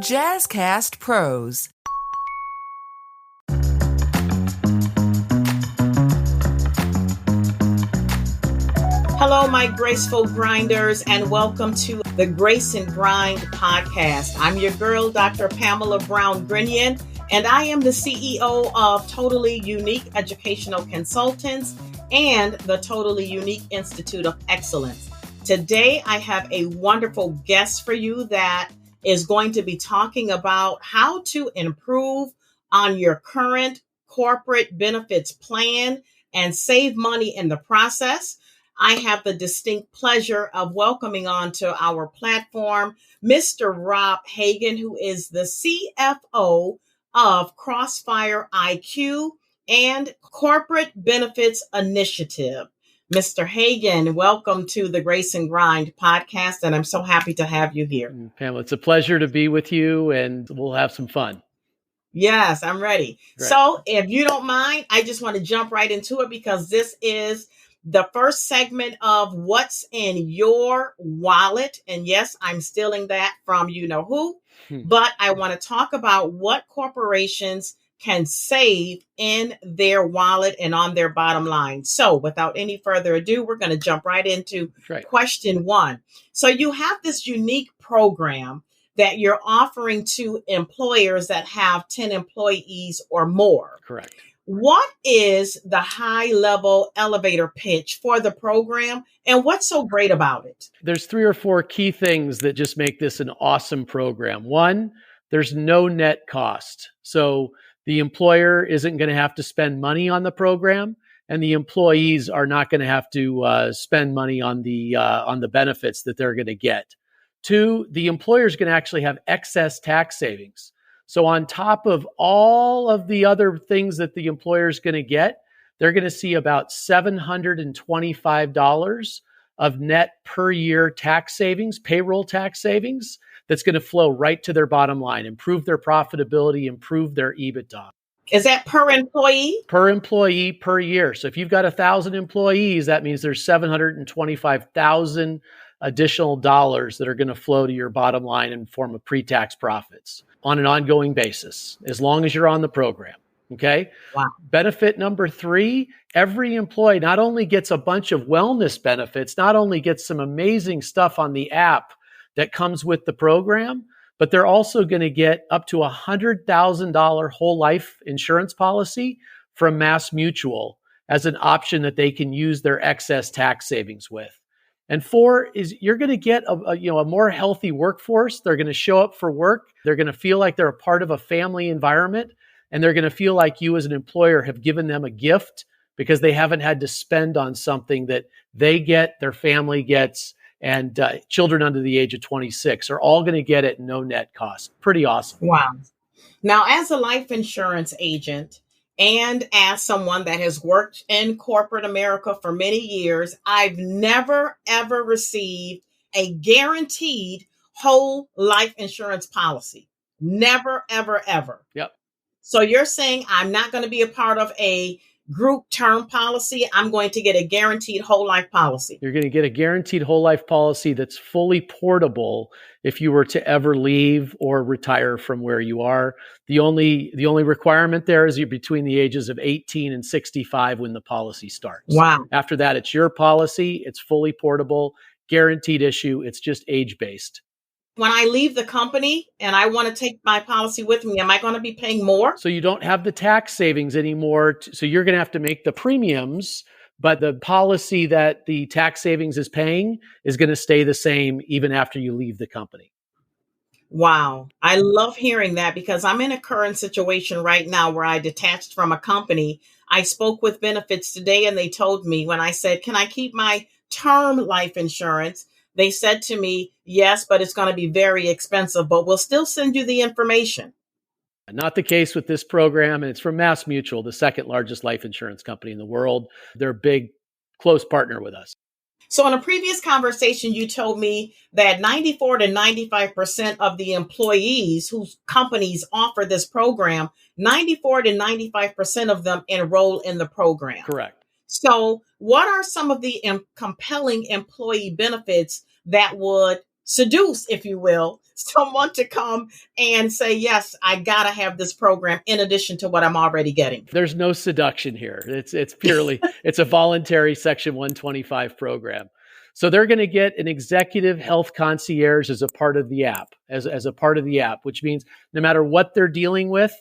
Jazzcast Pros. Hello, my graceful grinders, and welcome to the Grace and Grind podcast. I'm your girl, Dr. Pamala Brown-Grinion, and I am the CEO of Totally Unique Educational Consultants and the Totally Unique Institute of Excellence. Today, I have a wonderful guest for you that is going to be talking about how to improve on your current corporate benefits plan and save money in the process. I have the distinct pleasure of welcoming onto our platform Mr. Rob Hagen, who is the CFO of Crossfire IQ and Corporate Benefits Initiative. Mr. Hagen, welcome to the Grace and Grind podcast, and I'm so happy to have you here. Pamela, it's a pleasure to be with you, and we'll have some fun. Yes, I'm ready. Great. So if you don't mind, I just want to jump right into it because this is the first segment of What's in Your Wallet. And yes, I'm stealing that from you know who, but I want to talk about what corporations can save in their wallet and on their bottom line. So without any further ado, we're going to jump right into question one. So you have this unique program that you're offering to employers that have 10 employees or more. Correct. What is the high-level elevator pitch for the program, and what's so great about it? There's 3 or 4 key things that just make this an awesome program. One, there's no net cost. So the employer isn't going to have to spend money on the program, and the employees are not going to have to spend money on the benefits that they're going to get. 2, the employer is going to actually have excess tax savings. So on top of all of the other things that the employer is going to get, they're going to see about $725 of net per year tax savings, payroll tax savings, that's going to flow right to their bottom line, improve their profitability, improve their EBITDA. Is that per employee? Per employee per year. So if you've got 1,000 employees, that means there's 725,000 additional dollars that are going to flow to your bottom line in form of pre-tax profits on an ongoing basis, as long as you're on the program. Okay. Wow. Benefit number 3, every employee not only gets a bunch of wellness benefits, not only gets some amazing stuff on the app that comes with the program, but they're also going to get up to $100,000 whole life insurance policy from MassMutual as an option that they can use their excess tax savings with. And 4 is you're going to get a more healthy workforce. They're going to show up for work. They're going to feel like they're a part of a family environment, and they're going to feel like you as an employer have given them a gift because they haven't had to spend on something that they get, their family gets, and children under the age of 26 are all going to get it no net cost. Pretty awesome. Wow. Now, as a life insurance agent and as someone that has worked in corporate America for many years, I've never, ever received a guaranteed whole life insurance policy. Never, ever, ever. Yep. So you're saying I'm not going to be a part of a group term policy. I'm going to get a guaranteed whole life policy. You're going to get a guaranteed whole life policy that's fully portable if you were to ever leave or retire from where you are. The only requirement there is you're between the ages of 18 and 65 when the policy starts. Wow. After that, it's your policy. It's fully portable, guaranteed issue. It's just age-based. When I leave the company and I want to take my policy with me, am I going to be paying more? So you don't have the tax savings anymore. So you're going to have to make the premiums, but the policy that the tax savings is paying is going to stay the same even after you leave the company. Wow. I love hearing that because I'm in a current situation right now where I detached from a company. I spoke with benefits today and they told me when I said, can I keep my term life insurance? They said to me, yes, but it's going to be very expensive, but we'll still send you the information. Not the case with this program. And it's from MassMutual, the second largest life insurance company in the world. They're a big, close partner with us. So in a previous conversation, you told me that 94 to 95% of the employees whose companies offer this program, 94 to 95% of them enroll in the program. Correct. So what are some of the compelling employee benefits that would seduce, if you will, someone to come and say, yes, I got to have this program in addition to what I'm already getting. There's no seduction here. It's purely, it's a voluntary Section 125 program. So they're going to get an executive health concierge as a part of the app, as a part of the app, which means no matter what they're dealing with,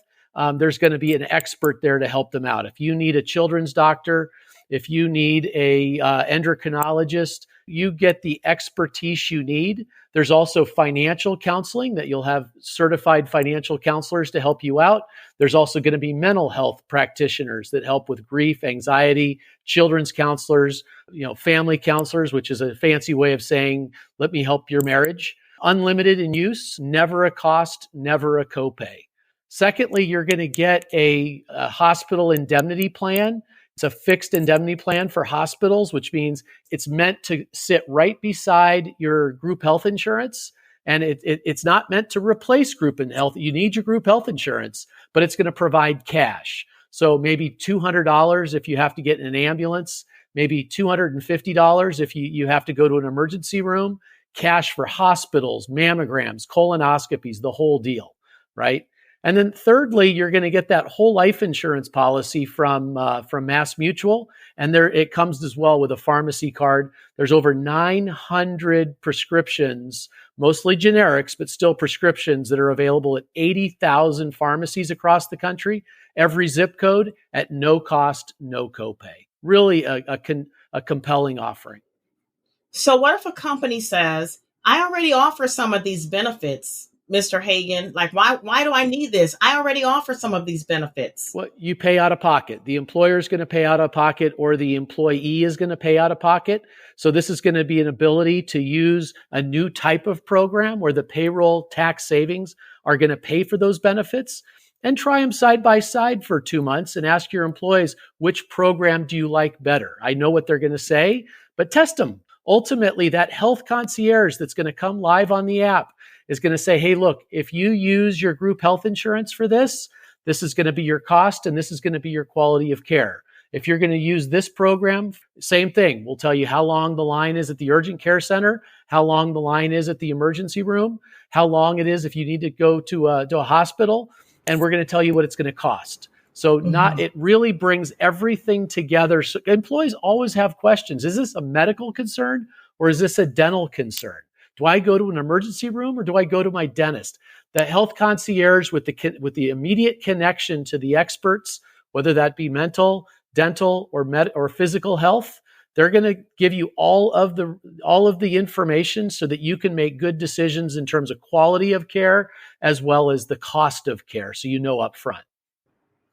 there's going to be an expert there to help them out. If you need a children's doctor, if you need a endocrinologist, you get the expertise you need. There's also financial counseling that you'll have certified financial counselors to help you out. There's also going to be mental health practitioners that help with grief, anxiety, children's counselors, family counselors, which is a fancy way of saying, let me help your marriage. Unlimited in use, never a cost, never a copay. Secondly, you're going to get a hospital indemnity plan. It's a fixed indemnity plan for hospitals, which means it's meant to sit right beside your group health insurance. And it's not meant to replace group health. You need your group health insurance, but it's going to provide cash. So maybe $200 if you have to get in an ambulance, maybe $250 if you have to go to an emergency room, cash for hospitals, mammograms, colonoscopies, the whole deal, right? And then thirdly, you're going to get that whole life insurance policy from MassMutual. And there it comes as well with a pharmacy card. There's over 900 prescriptions, mostly generics, but still prescriptions that are available at 80,000 pharmacies across the country, every zip code at no cost, no copay. Really a compelling offering. So what if a company says, I already offer some of these benefits, Mr. Hagen, like, why do I need this? I already offer some of these benefits. Well, you pay out of pocket. The employer is going to pay out of pocket, or the employee is going to pay out of pocket. So this is going to be an ability to use a new type of program where the payroll tax savings are going to pay for those benefits, and try them side by side for 2 months and ask your employees, which program do you like better? I know what they're going to say, but test them. Ultimately, that health concierge that's going to come live on the app is going to say, hey, look, if you use your group health insurance for this, this is going to be your cost and this is going to be your quality of care. If you're going to use this program, same thing. We'll tell you how long the line is at the urgent care center, how long the line is at the emergency room, how long it is if you need to go to a hospital, and we're going to tell you what it's going to cost. So it really brings everything together. So employees always have questions. Is this a medical concern or is this a dental concern? Do I go to an emergency room or do I go to my dentist? The health concierge with the immediate connection to the experts, whether that be mental, dental, or physical health, they're going to give you all of the information so that you can make good decisions in terms of quality of care as well as the cost of care, so you know up front.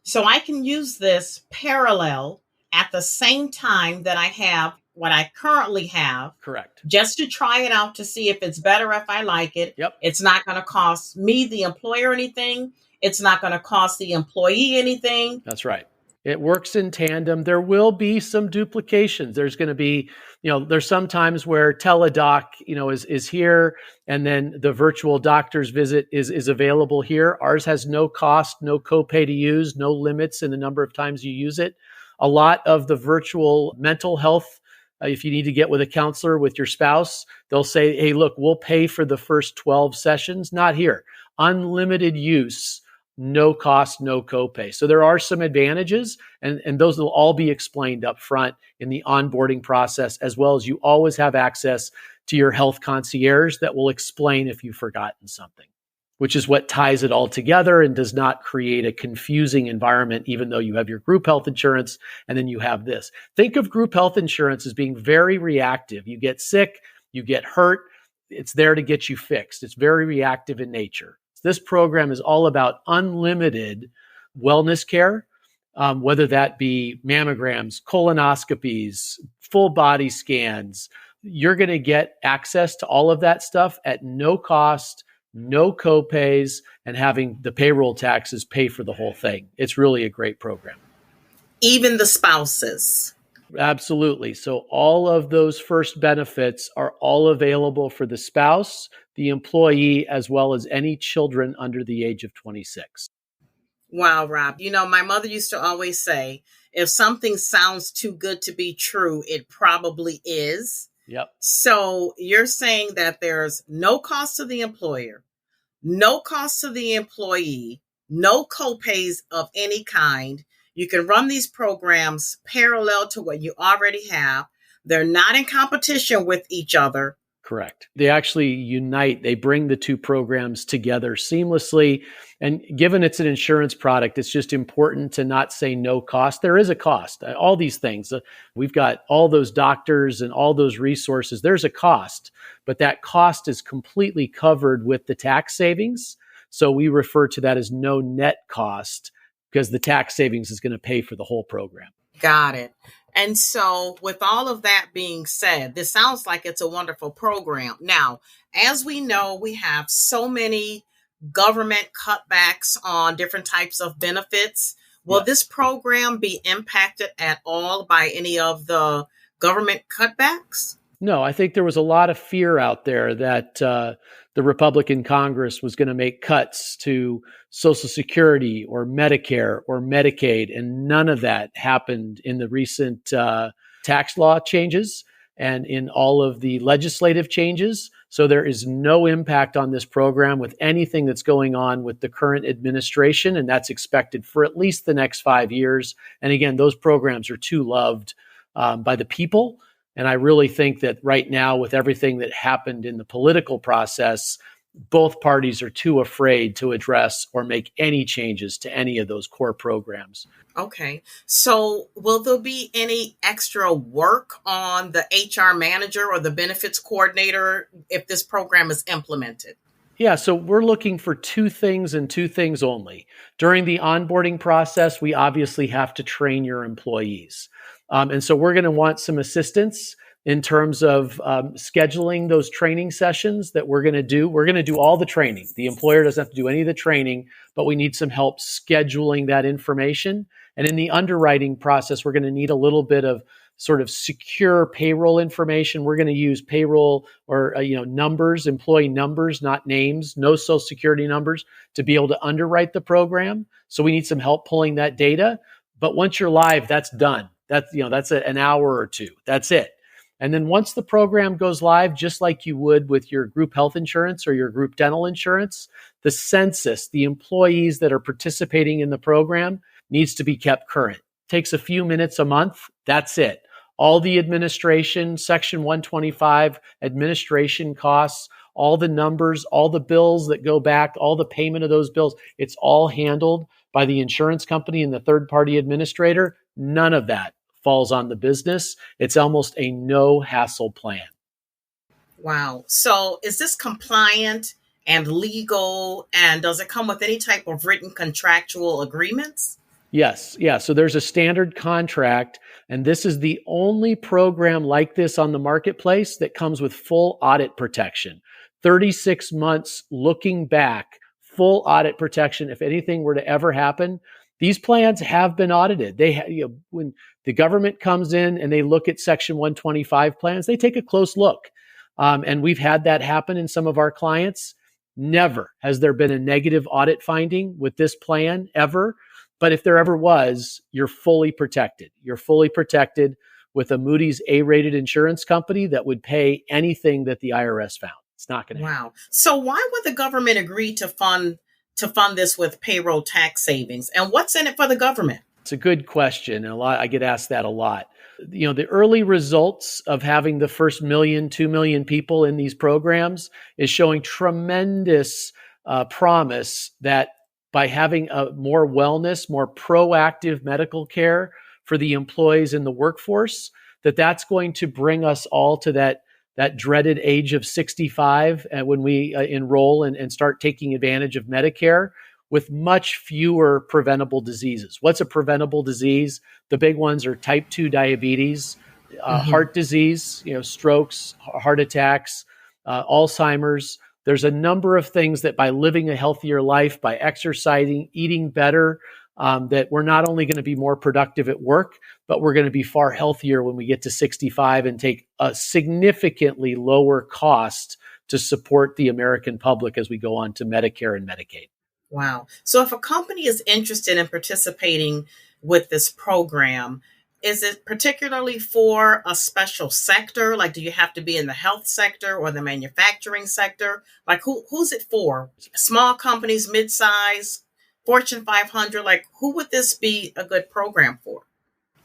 So I can use this parallel at the same time that I have what I currently have. Correct. Just to try it out to see if it's better, if I like it. Yep. It's not going to cost me, the employer, anything. It's not going to cost the employee anything. That's right. It works in tandem. There will be some duplications. There's going to be, there's some times where teledoc, is here, and then the virtual doctor's visit is available here. Ours has no cost, no copay to use, no limits in the number of times you use it. A lot of the virtual mental health, if you need to get with a counselor with your spouse, they'll say, hey, look, we'll pay for the first 12 sessions. Not here. Unlimited use. No cost, no copay. So there are some advantages, and those will all be explained up front in the onboarding process, as well as you always have access to your health concierge that will explain if you've forgotten something, which is what ties it all together and does not create a confusing environment, even though you have your group health insurance and then you have this. Think of group health insurance as being very reactive. You get sick, you get hurt, it's there to get you fixed. It's very reactive in nature. This program is all about unlimited wellness care, whether that be mammograms, colonoscopies, full body scans. You're going to get access to all of that stuff at no cost, no copays, and having the payroll taxes pay for the whole thing. It's really a great program. Even the spouses. Absolutely. So all of those first benefits are all available for the spouse, the employee, as well as any children under the age of 26. Wow, Rob. My mother used to always say, if something sounds too good to be true, it probably is. Yep. So you're saying that there's no cost to the employer, no cost to the employee, no copays of any kind. You can run these programs parallel to what you already have. They're not in competition with each other. Correct. They actually unite. They bring the two programs together seamlessly. And given it's an insurance product, it's just important to not say no cost. There is a cost. All these things. We've got all those doctors and all those resources. There's a cost, but that cost is completely covered with the tax savings. So we refer to that as no net cost because the tax savings is going to pay for the whole program. Got it. And so with all of that being said, this sounds like it's a wonderful program. Now, as we know, we have so many government cutbacks on different types of benefits. Will this program be impacted at all by any of the government cutbacks? No, I think there was a lot of fear out there that the Republican Congress was going to make cuts to Social Security or Medicare or Medicaid, and none of that happened in the recent tax law changes and in all of the legislative changes. So there is no impact on this program with anything that's going on with the current administration, and that's expected for at least the next 5 years. And again, those programs are too loved by the people. And I really think that right now, with everything that happened in the political process, both parties are too afraid to address or make any changes to any of those core programs. Okay. So will there be any extra work on the HR manager or the benefits coordinator if this program is implemented? Yeah, so we're looking for two things and two things only. During the onboarding process, we obviously have to train your employees. And so we're going to want some assistance in terms of scheduling those training sessions that we're going to do. We're going to do all the training. The employer doesn't have to do any of the training, but we need some help scheduling that information. And in the underwriting process, we're going to need a little bit of sort of secure payroll information. We're going to use payroll or numbers, employee numbers, not names, no social security numbers, to be able to underwrite the program. So we need some help pulling that data. But once you're live, that's done. That's an hour or two. That's it. And then once the program goes live, just like you would with your group health insurance or your group dental insurance, the census, the employees that are participating in the program needs to be kept current. Takes a few minutes a month. That's it. All the administration, Section 125 administration costs, all the numbers, all the bills that go back, all the payment of those bills, it's all handled by the insurance company and the third-party administrator. None of that falls on the business. It's almost a no-hassle plan. Wow. So is this compliant and legal, and does it come with any type of written contractual agreements? Yes. Yeah. So there's a standard contract, and this is the only program like this on the marketplace that comes with full audit protection. 36 months looking back, full audit protection. If anything were to ever happen, these plans have been audited. When the government comes in and they look at Section 125 plans, they take a close look. And we've had that happen in some of our clients. Never has there been a negative audit finding with this plan ever. But if there ever was, you're fully protected. You're fully protected with a Moody's A-rated insurance company that would pay anything that the IRS found. It's not going to happen. Wow. So why would the government agree to fund this with payroll tax savings? And what's in it for the government? It's a good question. I get asked that a lot. The early results of having the first 2 million people in these programs is showing tremendous promise that by having a more wellness, more proactive medical care for the employees in the workforce, that's going to bring us all to that dreaded age of 65 when we enroll and start taking advantage of Medicare with much fewer preventable diseases. What's a preventable disease? The big ones are type 2 diabetes, heart disease, strokes, heart attacks, Alzheimer's. There's a number of things that by living a healthier life, by exercising, eating better, that we're not only going to be more productive at work, but we're going to be far healthier when we get to 65 and take a significantly lower cost to support the American public as we go on to Medicare and Medicaid. Wow. So if a company is interested in participating with this program, Is it particularly for a special sector? Like, do you have to be in the health sector or the manufacturing sector? Like, who's it for? Small companies, mid-size, Fortune 500? Like, who would this be a good program for?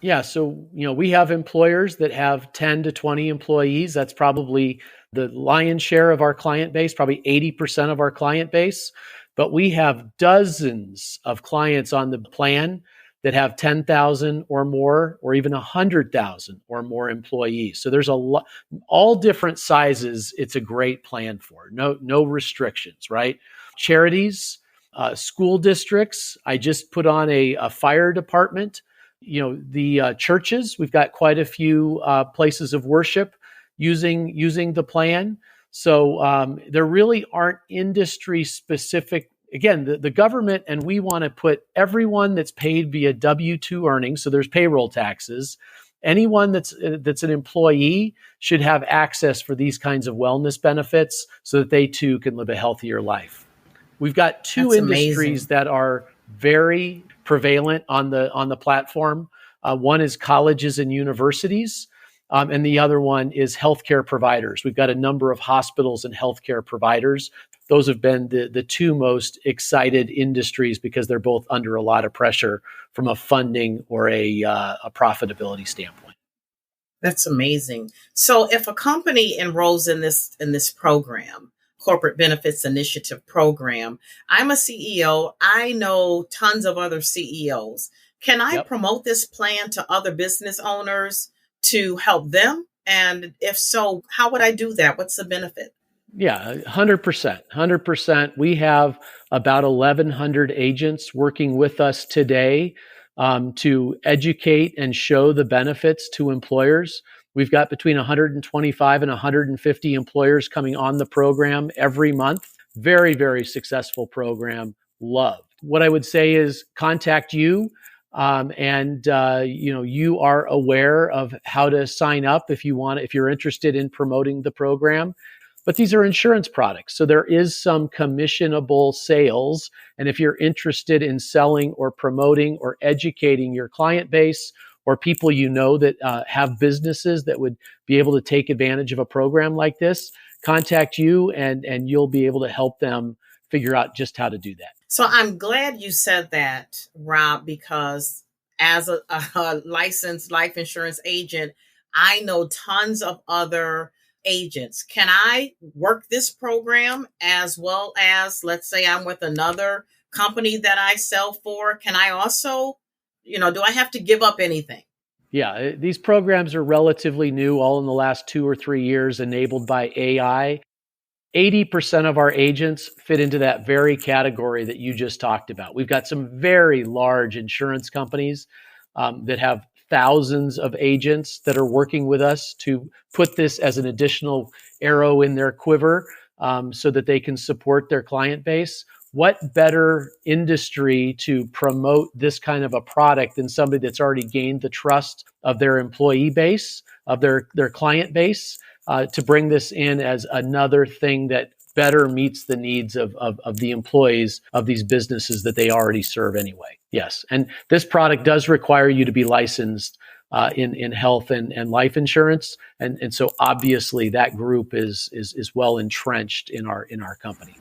Yeah, so we have employers that have 10 to 20 employees. That's probably the lion's share of our client base, probably 80% of our client base. But we have dozens of clients on the plan that have 10,000 or more, or even 100,000 or more employees. So there's a lot, all different sizes. It's a great plan for no restrictions, right? Charities, school districts. I just put on a fire department. The churches, we've got quite a few places of worship using the plan. So there really aren't industry specific. Again, the government, and we want to put everyone that's paid via W-2 earnings, so there's payroll taxes. Anyone that's an employee should have access for these kinds of wellness benefits so that they too can live a healthier life. We've got two That's industries amazing. that are very prevalent on the platform. One is colleges and universities, and the other one is healthcare providers. We've got a number of hospitals and healthcare providers. Those have been the two most excited industries because they're both under a lot of pressure from a funding or a profitability standpoint. That's amazing. So if a company enrolls in this program, Corporate Benefits Initiative program, I'm a CEO. I know tons of other CEOs. Can I Yep. promote this plan to other business owners to help them? And if so, how would I do that? What's the benefit? Yeah, 100%. 100%. We have about 1,100 agents working with us today to educate and show the benefits to employers. We've got between 125 and 150 employers coming on the program every month. Very, very successful program. Loved. What I would say is contact you. You are aware of how to sign up if you're interested in promoting the program. But these are insurance products. So there is some commissionable sales. And if you're interested in selling or promoting or educating your client base or people that have businesses that would be able to take advantage of a program like this, contact you and you'll be able to help them figure out just how to do that. So I'm glad you said that, Rob, because as a licensed life insurance agent, I know tons of other agents. Can I work this program as well as, let's say I'm with another company that I sell for? Can I also, do I have to give up anything? Yeah, these programs are relatively new, all in the last 2 or 3 years, enabled by AI. 80% of our agents fit into that very category that you just talked about. We've got some very large insurance companies that have thousands of agents that are working with us to put this as an additional arrow in their quiver so that they can support their client base. What better industry to promote this kind of a product than somebody that's already gained the trust of their employee base, of their client base, to bring this in as another thing that better meets the needs of the employees of these businesses that they already serve anyway. Yes. And this product does require you to be licensed in health and life insurance. And so obviously that group is well entrenched in our company.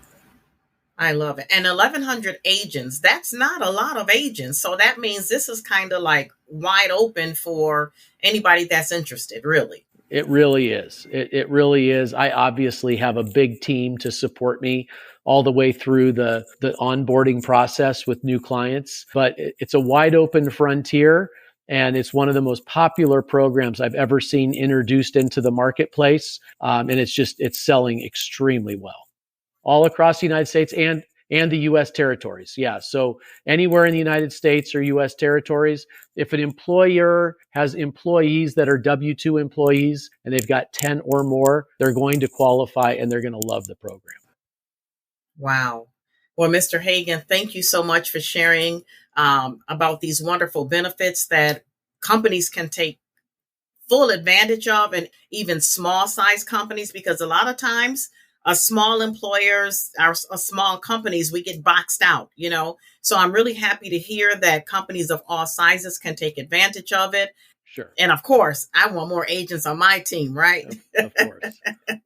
I love it. And 1,100 agents, that's not a lot of agents. So that means this is kind of like wide open for anybody that's interested, really. It really is. It really is. I obviously have a big team to support me all the way through the onboarding process with new clients. But it's a wide open frontier, and it's one of the most popular programs I've ever seen introduced into the marketplace. And it's selling extremely well all across the United States and the U.S. territories. Yeah. So anywhere in the United States or U.S. territories, if an employer has employees that are W-2 employees and they've got 10 or more, they're going to qualify and they're going to love the program. Wow. Well, Mr. Hagen, thank you so much for sharing about these wonderful benefits that companies can take full advantage of, and even small size companies, because a lot of times small employers, our small companies, we get boxed out, So I'm really happy to hear that companies of all sizes can take advantage of it. Sure. And of course, I want more agents on my team, right?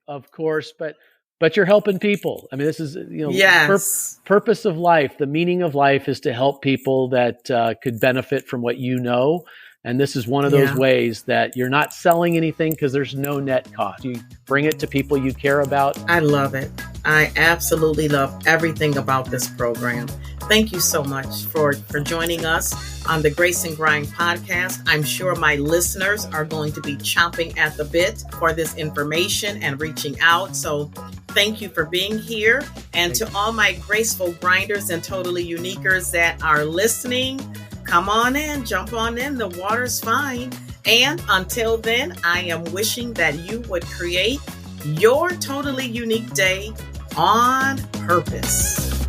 Of course, but you're helping people. I mean, this is, Yes. Purpose of life. The meaning of life is to help people that could benefit from what you know. And this is one of those ways that you're not selling anything because there's no net cost. You bring it to people you care about. I love it. I absolutely love everything about this program. Thank you so much for joining us on the Grace and Grind podcast. I'm sure my listeners are going to be chomping at the bit for this information and reaching out. So thank you for being here. And to all my graceful grinders and totally uniquers that are listening, come on in, jump on in. The water's fine. And until then, I am wishing that you would create your totally unique day on purpose.